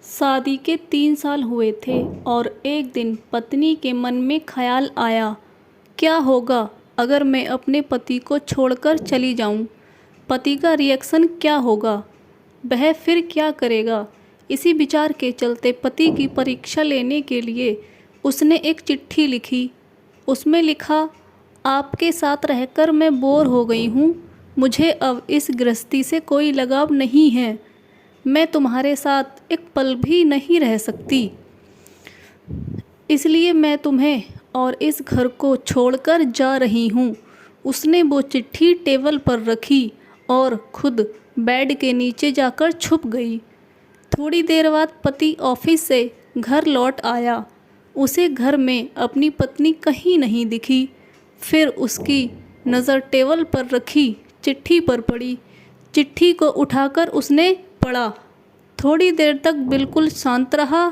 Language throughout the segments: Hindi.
शादी के 3 साल हुए थे और एक दिन पत्नी के मन में ख्याल आया, क्या होगा अगर मैं अपने पति को छोड़कर चली जाऊं? पति का रिएक्शन क्या होगा? वह फिर क्या करेगा? इसी विचार के चलते पति की परीक्षा लेने के लिए उसने एक चिट्ठी लिखी। उसमें लिखा, आपके साथ रहकर मैं बोर हो गई हूँ। मुझे अब इस गृहस्थी से कोई लगाव नहीं है। मैं तुम्हारे साथ एक पल भी नहीं रह सकती, इसलिए मैं तुम्हें और इस घर को छोड़कर जा रही हूँ। उसने वो चिट्ठी टेबल पर रखी और खुद बेड के नीचे जाकर छुप गई। थोड़ी देर बाद पति ऑफिस से घर लौट आया। उसे घर में अपनी पत्नी कहीं नहीं दिखी। फिर उसकी नज़र टेबल पर रखी चिट्ठी पर पड़ी। चिट्ठी को उठाकर उसने पढ़ा। थोड़ी देर तक बिल्कुल शांत रहा,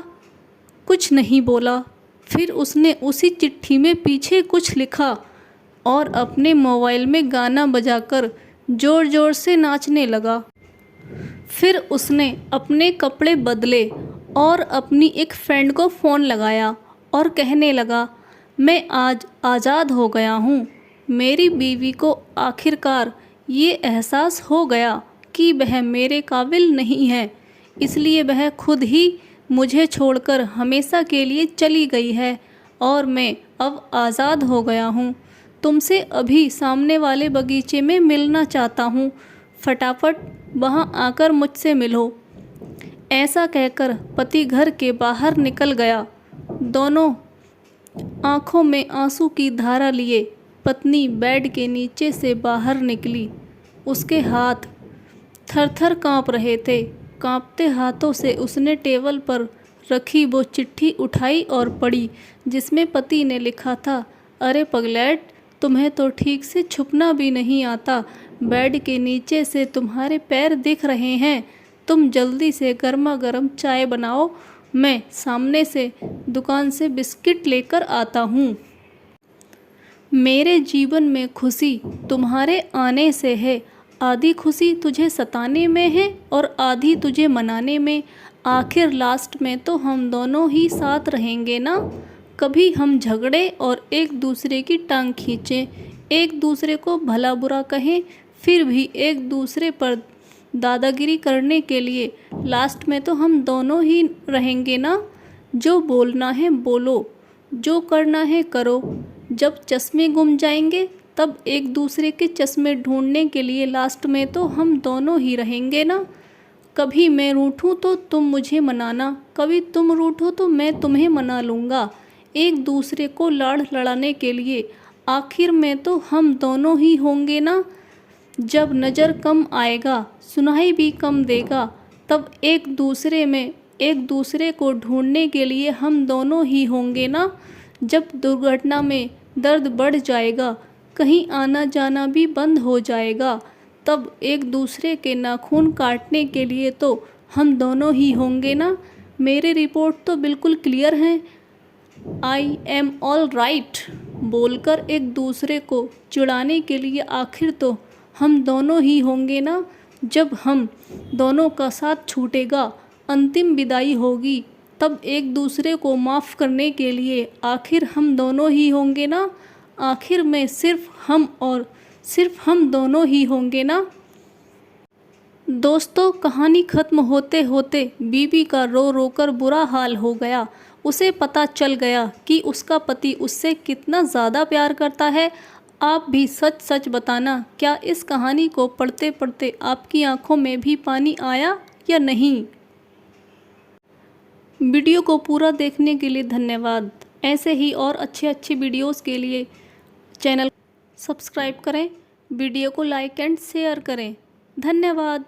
कुछ नहीं बोला। फिर उसने उसी चिट्ठी में पीछे कुछ लिखा और अपने मोबाइल में गाना बजाकर ज़ोर ज़ोर से नाचने लगा। फिर उसने अपने कपड़े बदले और अपनी एक फ्रेंड को फ़ोन लगाया और कहने लगा, मैं आज आज़ाद हो गया हूँ। मेरी बीवी को आखिरकार ये एहसास हो गया कि वह मेरे काबिल नहीं है, इसलिए वह खुद ही मुझे छोड़कर हमेशा के लिए चली गई है और मैं अब आज़ाद हो गया हूँ। तुमसे अभी सामने वाले बगीचे में मिलना चाहता हूँ। फटाफट वहाँ आकर मुझसे मिलो। ऐसा कहकर पति घर के बाहर निकल गया। दोनों आँखों में आंसू की धारा लिए पत्नी बेड के नीचे से बाहर निकली। उसके हाथ थर-थर काँप रहे थे। कांपते हाथों से उसने टेबल पर रखी वो चिट्ठी उठाई और पढ़ी, जिसमें पति ने लिखा था, अरे पगलैट, तुम्हें तो ठीक से छुपना भी नहीं आता। बेड के नीचे से तुम्हारे पैर दिख रहे हैं। तुम जल्दी से गर्मा गर्म चाय बनाओ, मैं सामने से दुकान से बिस्किट लेकर आता हूँ। मेरे जीवन में खुशी तुम्हारे आने से है। आधी खुशी तुझे सताने में है और आधी तुझे मनाने में। आखिर लास्ट में तो हम दोनों ही साथ रहेंगे ना। कभी हम झगड़े और एक दूसरे की टांग खींचें, एक दूसरे को भला बुरा कहें, फिर भी एक दूसरे पर दादागिरी करने के लिए लास्ट में तो हम दोनों ही रहेंगे ना। जो बोलना है बोलो, जो करना है करो। जब चश्मे गुम जाएंगे तब एक दूसरे के चश्मे ढूंढने के लिए लास्ट में तो हम दोनों ही रहेंगे ना। कभी मैं रूठूं तो तुम मुझे मनाना, कभी तुम रूठो तो मैं तुम्हें मना लूँगा। एक दूसरे को लाड़ लड़ाने के लिए आखिर में तो हम दोनों ही होंगे ना। जब नज़र कम आएगा, सुनाई भी कम देगा, तब एक दूसरे को ढूंढने के लिए हम दोनों ही होंगे ना। जब दुर्घटना में दर्द बढ़ जाएगा, कहीं आना जाना भी बंद हो जाएगा, तब एक दूसरे के नाखून काटने के लिए तो हम दोनों ही होंगे ना। मेरी रिपोर्ट तो बिल्कुल क्लियर है। आई एम ऑल राइट बोलकर एक दूसरे को चिढ़ाने के लिए आखिर तो हम दोनों ही होंगे ना। जब हम दोनों का साथ छूटेगा, अंतिम विदाई होगी, तब एक दूसरे को माफ़ करने के लिए आखिर हम दोनों ही होंगे ना। आखिर में सिर्फ हम और सिर्फ हम दोनों ही होंगे ना। दोस्तों, कहानी ख़त्म होते होते बीवी का रो रो कर बुरा हाल हो गया। उसे पता चल गया कि उसका पति उससे कितना ज़्यादा प्यार करता है। आप भी सच सच बताना, क्या इस कहानी को पढ़ते पढ़ते आपकी आंखों में भी पानी आया या नहीं? वीडियो को पूरा देखने के लिए धन्यवाद। ऐसे ही और अच्छे वीडियोस के लिए चैनल सब्सक्राइब करें, वीडियो को लाइक एंड शेयर करें। धन्यवाद।